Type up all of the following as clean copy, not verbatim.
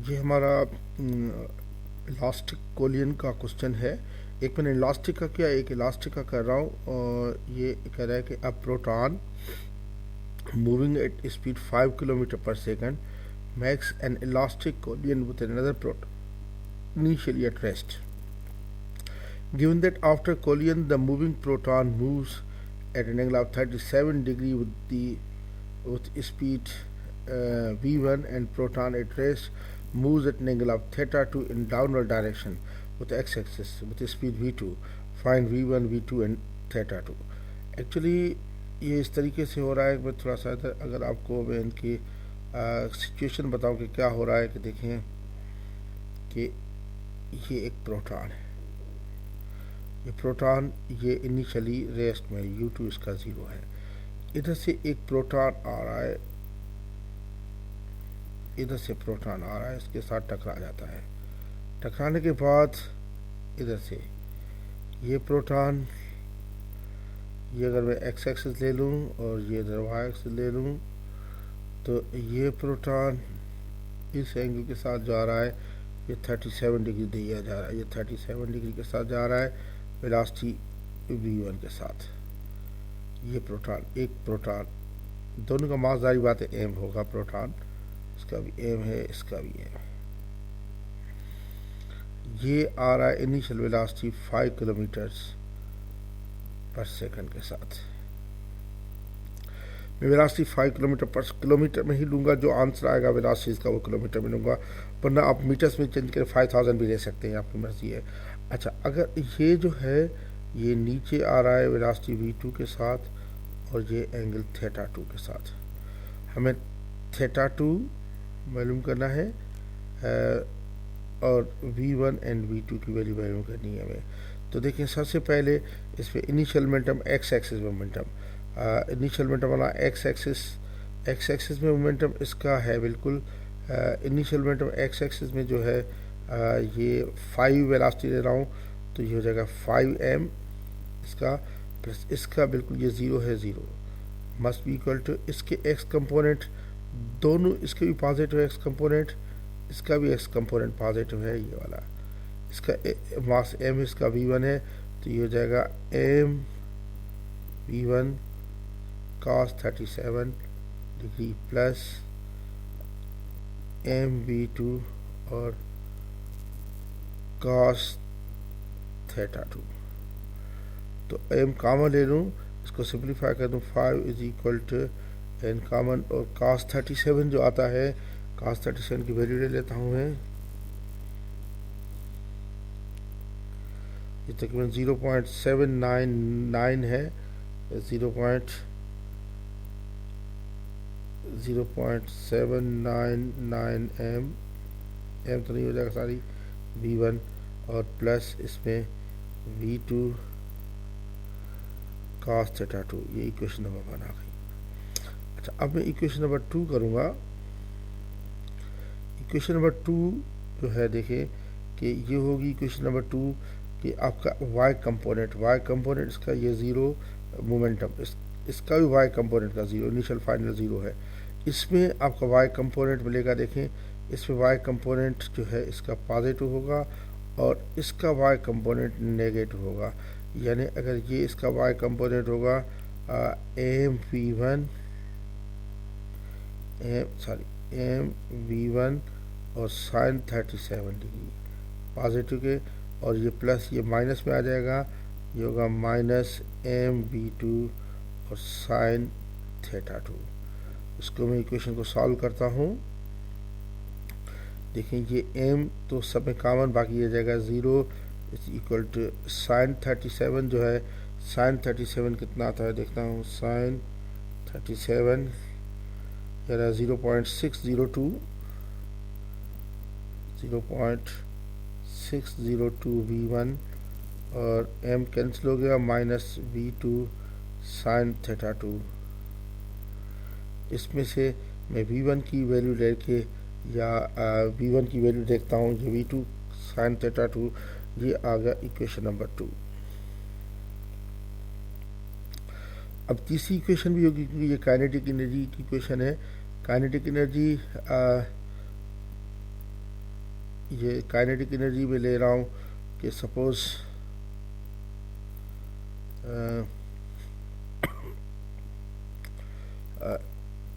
ये हमारा इलास्टिक कोलियन का क्वेश्चन है। एक मैंने इलास्टिक का किया, एक इलास्टिक का कर रहा हूँ। और ये कह रहा है कि a proton moving at speed 5 kilometre पर second makes an elastic collision with another proton initially at rest. Given that after collision the moving proton moves at an angle of 37 degree with speed v1 and proton at rest moves at an angle of theta 2 in downward direction with x-axis with speed v2. Find v1, v2 and theta 2. Actually ये इस तरीके से हो रहा है। मैं थोड़ा सा अगर आपको मैं इनकी सिचुएशन बताऊं कि क्या हो रहा है, कि देखें कि ये एक प्रोटॉन है। ये प्रोटॉन ये इनिशियली रेस्ट में u2 इसका 0 है। इधर से एक प्रोटॉन आ रहा है, इधर से प्रोटॉन आ रहा है, इसके साथ टकरा जाता है। टकराने के बाद इधर से ये प्रोटॉन, ये अगर मैं एक्स एक्सिस ले लूँ और ये इधर वाई एक्सिस ले लूँ तो ये प्रोटॉन इस एंगल के साथ जा रहा है। ये 37 डिग्री दिया जा रहा है, ये 37 डिग्री के साथ जा रहा है वेलोसिटी v1 के साथ। ये प्रोटॉन, एक प्रोटॉन, दोनों का मास जारी बात है एम होगा। प्रोटॉन इसका भी एम है, इसका भी एम। ये आ रहा है इनिशियल वेलोसिटी 5 किलोमीटर पर सेकंड के साथ। मैं वेलोसिटी 5 किलोमीटर पर किलोमीटर में ही लूँगा, जो आंसर आएगा वेलोसिटी का वो किलोमीटर में लूँगा, वरना आप मीटर्स में चेंज करें 5000 भी ले सकते हैं, आपकी मर्जी है। अच्छा, अगर ये जो है ये नीचे आ रहा है वेलोसिटी v2 के साथ और ये एंगल थीटा 2 के साथ, हमें थीटा 2 मालूम करना है और v1 एंड v2 की वैल्यू मालूम करनी है हमें। तो देखिए सबसे पहले इस पर initial momentum x axis momentum, initial momentum वाला एक्स एक्सिस में मोमेंटम इसका है बिल्कुल। इनिशियल मोमेंटम एक्स एक्सिस में जो है ये 5 वेलोसिटी ले रहा हूँ, तो ये हो जाएगा 5m इसका प्लस इसका बिल्कुल ये 0 है, 0 मस्ट बी इक्वल टू इसके एक्स कंपोनेंट, दोनों इसके भी पॉजिटिव एक्स कंपोनेंट, इसका भी एक्स कंपोनेंट पॉजिटिव है ये वाला। इसका मास m, इसका v1 है, तो ये हो जाएगा m v1 cos 37 degree plus m v2 और cos थीटा 2। तो m कॉमन ले लूँ, इसको सिंप्लीफाई कर दूँ, 5 is equal to n common और cos 37 जो आता है, cos 37 की वैल्यू ले लेता हूँ मैं, ये तकरीबन 0.799 है, 0.799 m तो नहीं हो जाएगा सारी, v1 और प्लस इसमें v2 cos थीटा 2। ये इक्वेशन नंबर 1 आ गई। अच्छा, अब मैं इक्वेशन नंबर 2 करूँगा। इक्वेशन नंबर 2 जो है देखिए कि ये होगी इक्वेशन नंबर 2 कि आपका y कंपोनेंट इसका ये 0 मोमेंटम, इसका भी y कंपोनेंट का 0, इनिशियल फाइनल 0 है। इसमें आपका y कंपोनेंट मिलेगा, देखें इसमें y कंपोनेंट जो है इसका पॉजिटिव होगा और इसका y कंपोनेंट नेगेटिव होगा। यानी अगर ये इसका y कंपोनेंट होगा m v1 और साइन 37 डिग्री पॉजिटिव के, और ये प्लस ये माइनस में आ जाएगा, ये होगा माइनस m v2 और साइन थीटा 2। इसको मैं इक्वेशन को सॉल्व करता हूँ। देखें ये m तो सब में कॉमन, बाकी ये जाएगा 0 इज इक्वल टू साइन 37 जो है, साइन 37 कितना आता है देखता हूँ, साइन 37 यार 0.602 v1 और m कैंसिल हो गया, माइनस v2 साइन थीटा 2। इसमें से मैं v1 की वैल्यू लेके या v1 की वैल्यू देखता हूँ, ये v2 साइन थीटा 2, ये आ गया इक्वेशन नंबर 2। अब तीसरी इक्वेशन भी होगी क्योंकि ये काइनेटिक एनर्जी की इक्वेशन है। काइनेटिक एनर्जी ये काइनेटिक एनर्जी में ले रहा हूँ कि सपोज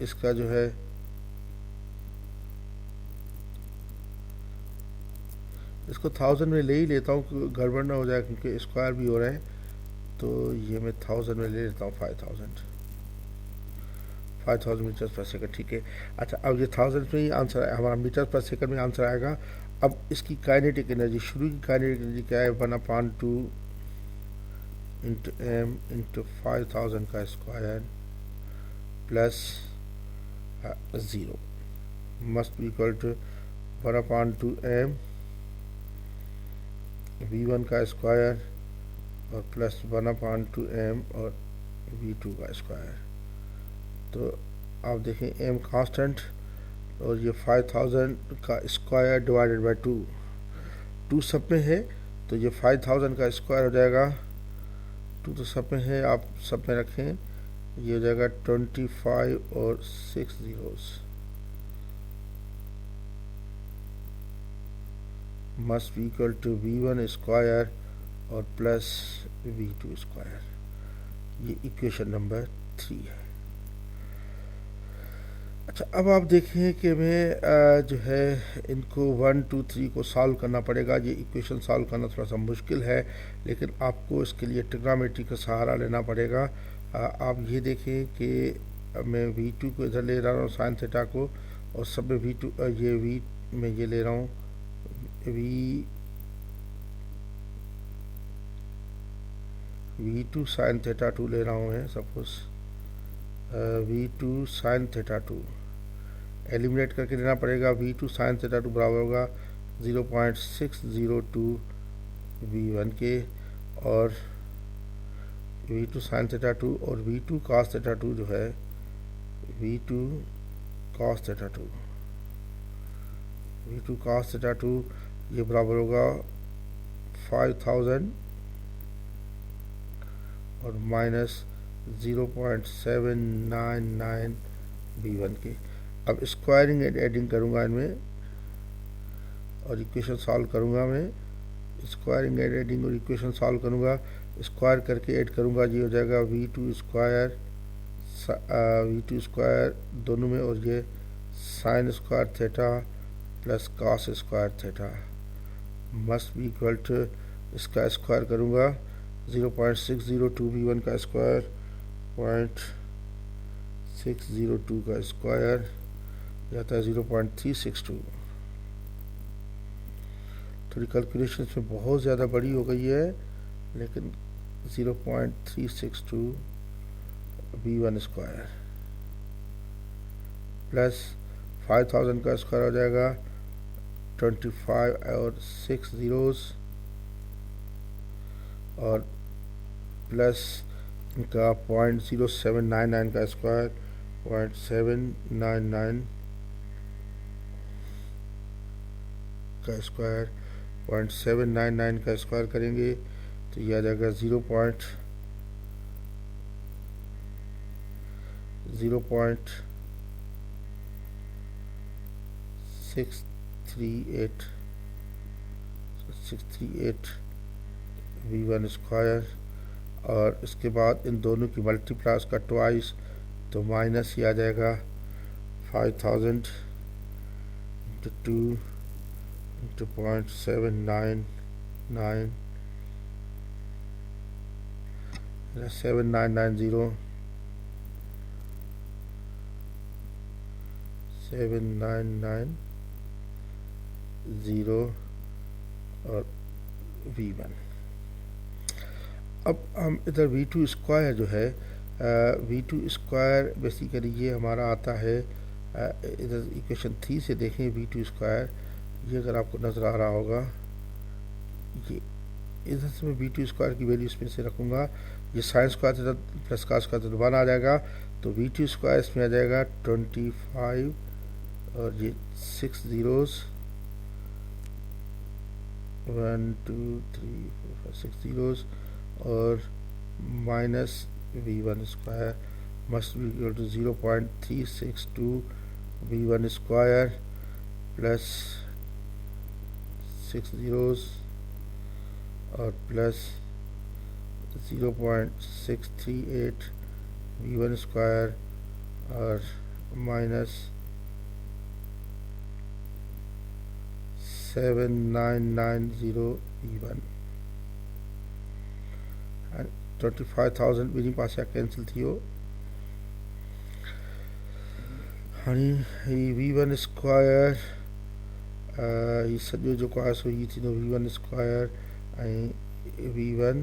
इसका जो है इसको 1000 में ले ही लेता हूँ, गड़बड़ ना हो जाए क्योंकि स्क्वायर भी हो रहा है। तो ये मैं 1000 में ले लेता हूँ, 5000 मीटर्स पर सेकंड, ठीक है। अच्छा, अब ये 1000 में ही आंसर है हमारा, मीटर पर सेकंड में आंसर आएगा। अब इसकी काइनेटिक एनर्जी, शुरू की काइनेटिक एनर्जी क्या है, 1/2 इंटू एम इंटू 5000 का square plus 0 must be equal to 1/2 m v1 का स्क्वायर और प्लस 1/2 एम और v2 का स्क्वायर। तो आप देखें m कांस्टेंट और ये 5000 का स्क्वायर डिवाइडेड बाय 2 सब में है, तो ये 5000 का स्क्वायर हो जाएगा, 2 तो सब में है, आप सब में रखें, ये हो जाएगा 25 और 6 zeros must be equal to v1 square और प्लस v2 स्क्वायर। ये इक्वेशन नंबर 3 है। अच्छा, अब आप देखें कि मैं जो है इनको 1 2 3 को सॉल्व करना पड़ेगा। ये इक्वेशन सॉल्व करना थोड़ा सा मुश्किल है, लेकिन आपको इसके लिए ट्रिग्नोमेट्री का सहारा लेना पड़ेगा। आप ये देखें कि मैं v2 को इधर ले रहा हूँ, साइन थीटा को, और सब में v2 ये v में ये ले रहा हूँ v2 साइन थीटा 2 ले रहा हूँ मैं, suppose v2 sine theta 2 eliminate करके लेना पड़ेगा। v2 साइन थीटा 2 बराबर होगा 0.602 v1 के, और v2 साइन थीटा 2 और v2 cos थीटा 2 जो है v2 cos theta 2 v2 cos theta 2 ये बराबर होगा 5000 और माइनस 0.799 v1 के। अब स्क्वायरिंग एंड एडिंग करूँगा इनमें और इक्वेशन सॉल्व करूँगा। मैं स्क्वायरिंग एंड एडिंग और इक्वेशन सॉल्व करूँगा, स्क्वायर करके ऐड करूँगा, ये हो जाएगा v2 स्क्वायर दोनों में, और ये sine square theta plus cos square theta must be equal to, इसका स्क्वायर करूँगा 0.602 v1 का स्क्वायर, 0.602 का स्क्वायर जाता है 0.362। थोड़ी कैलकुलेशन में बहुत ज़्यादा बड़ी हो गई है, लेकिन 0.362 v1 स्क्वायर प्लस 5000 का स्क्वायर हो जाएगा 25 और 6 zeros, और प्लस इनका 0.0799 का स्क्वायर, 0.799 का स्क्वायर, 0.799 का स्क्वायर करेंगे तो यह आ जाएगा 0.638 v1 स्क्वायर, और इसके बाद इन दोनों की मल्टीप्लाई उसका ट्वाइस, तो माइनस ही आ जाएगा 5000 इंटू 2 इंटू 0.799 7990 7990 और v1। अब हम इधर v2 स्क्वायर जो है, v2 स्क्वायर बेसिकली ये हमारा आता है, इधर इक्वेशन 3 से देखें v2 स्क्वायर, ये अगर आपको नज़र आ रहा होगा, ये इधर से मैं v2 स्क्वायर की वैल्यू इसमें से रखूँगा, ये sine square theta plus cos square theta 1 आ जाएगा, तो v2 स्क्वायर इसमें आ जाएगा 25 और ये 6 zeros 1 2 3 4 5 6 zeros, और minus v1 square must be equal to 0.362 v1 square plus 6 zeros और प्लस 0.638 v1 स्क्वायर और माइनस 7990 v1 and 25,000 मेरी पास कैंसिल थी हो हाणे v1 स्क्वायर ही सॼो जेको आहे सो हीअ थींदो v1 स्क्वायर ऐं v1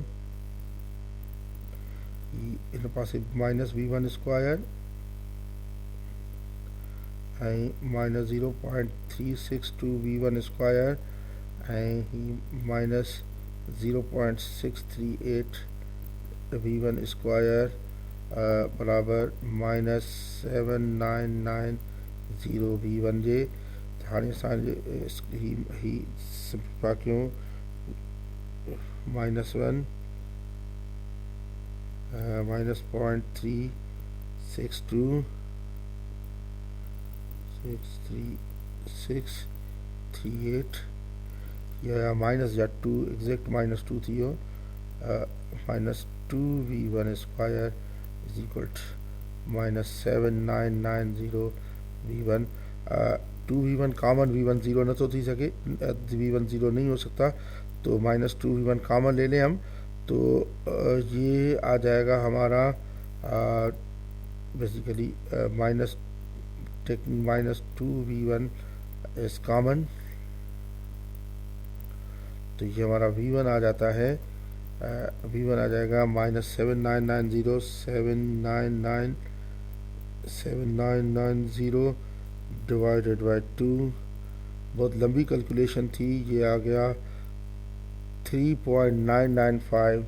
इन पासे माइनस v1 स्क्वायर ऐं माइनस 0.362 v1 स्क्वायर ऐं ही माइनस 0.638 v1 स्क्वायर बराबर माइनस 7990 v1 जे हाणे असांजे ही सिंप्लीफाई कयूं -1 माइनस 0.362 63638 या माइनस या 2 एग्जैक्ट -2 थी वियो -2 v1 square is equal to -7990 v1 2 v1 common v1 0 न तो थी सके v1 0 नहीं हो सकता तो -2 v1 कॉमन ले लें हम तो ये आ जाएगा हमारा basically taking -2 v1 is common तो ये हमारा v1 आ जाता है v1 आ जाएगा -7990 डिवाइडेड बाई 2 बहुत लंबी कैलकुलेशन थी ये आ गया 3.995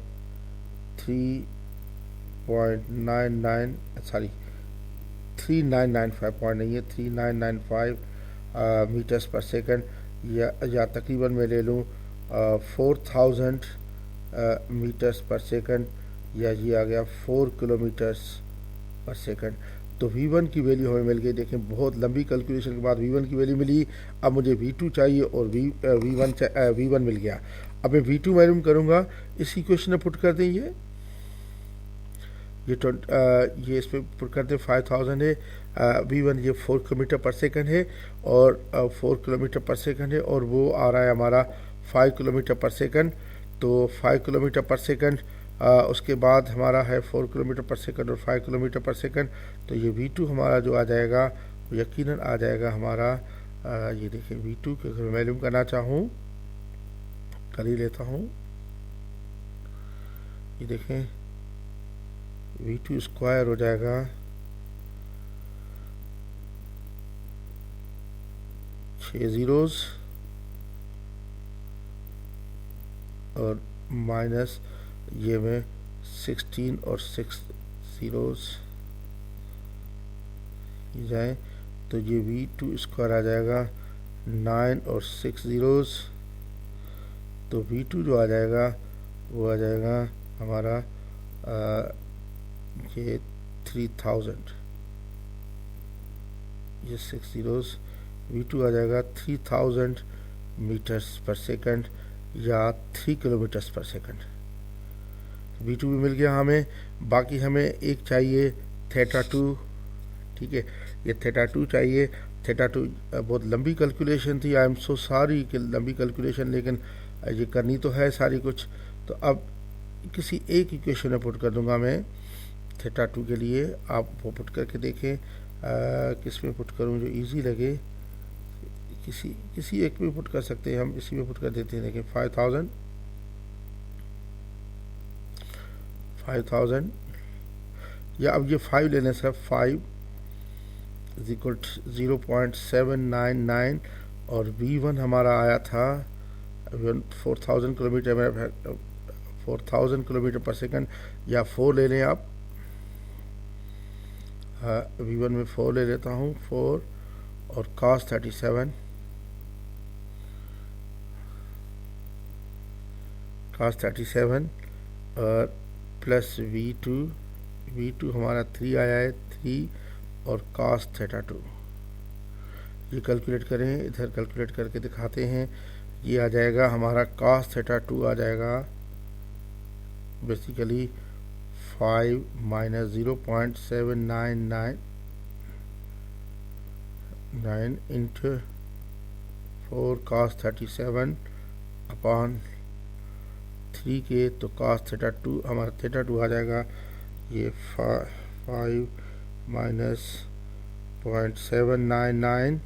3995 पॉइंट नहीं है 3995 मीटर्स पर सेकंड या तकरीबन मैं ले लूँ 4000 मीटर्स पर सेकंड या ये आ गया 4 किलोमीटर्स पर सेकंड तो v1 की वैल्यू हमें मिल गई देखें बहुत लंबी कैलकुलेशन के बाद v1 की वैल्यू मिली अब मुझे v2 चाहिए और v1 मिल गया अब मैं v2 मालूम करूँगा इस इक्वेशन में पुट कर दें ये इस पर पुट कर दें 5000 है v1 ये 4 किलोमीटर पर सेकंड है और 4 किलोमीटर पर सेकंड है और वो आ रहा है हमारा 5 किलोमीटर पर सेकंड तो 5 किलोमीटर पर सेकंड उसके बाद हमारा है 4 किलोमीटर पर सेकंड और 5 किलोमीटर पर सेकंड तो ये v2 हमारा जो आ जाएगा वो यकीनन आ जाएगा हमारा ये देखिए v2 के अगर मैं मालूम करना चाहूँ कर ही लेता हूँ ये देखें v2 स्क्वायर हो जाएगा 6 zeros और माइनस ये में 16 और 6 zeros ये जाए तो ये v2 स्क्वायर आ जाएगा 9 और 6 zeros तो v2 जो आ जाएगा वो आ जाएगा हमारा ये 3000 ये 6 zeros v2 आ जाएगा 3000 मीटर्स पर सेकंड या 3 किलोमीटर्स पर सेकंड v2 भी मिल गया हमें बाकी हमें एक चाहिए θ2 ठीक है ये θ2 चाहिए θ2 बहुत लंबी कैलकुलेशन थी आई एम सो सॉरी कि लंबी कैलकुलेशन लेकिन ये करनी तो है सारी कुछ तो अब किसी एक इक्वेशन में पुट कर दूंगा मैं θ2 के लिए आप वो पुट करके देखें किस में पुट करूं जो इजी लगे किसी एक में पुट कर सकते हैं हम इसी में पुट कर देते हैं देखें 5000 या अब ये 5 लेने से 5 इज इक्वल 0.799 और v1 हमारा आया था 4000 किलोमीटर में 4000 किलोमीटर पर सेकंड या 4 ले लें आप v1 में 4 ले लेता हूँ 4 और cos 37 और प्लस v2 हमारा 3 आया है 3 और cos θ2 ये कैलकुलेट करें इधर कैलकुलेट करके दिखाते हैं ये आ जाएगा हमारा cos थीटा 2 आ जाएगा basically 5 minus 0.7999 into 4 cos 37 upon 3 के, तो cos थीटा 2 हमारा थीटा 2 आ जाएगा ये 5 minus 0.799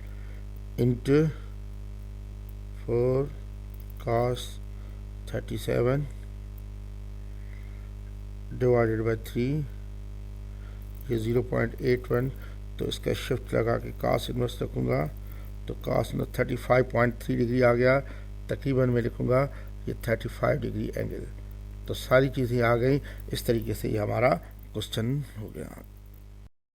into 4 cos 37 divided by 3, ये 0.81, तो इसका शिफ्ट लगा के cos इनवर्स रखूँगा तो cos 35.3 डिग्री आ गया। तकरीबन मैं लिखूँगा ये 35 डिग्री एंगल। तो सारी चीज़ें आ गई। इस तरीके से ये हमारा क्वेश्चन हो गया।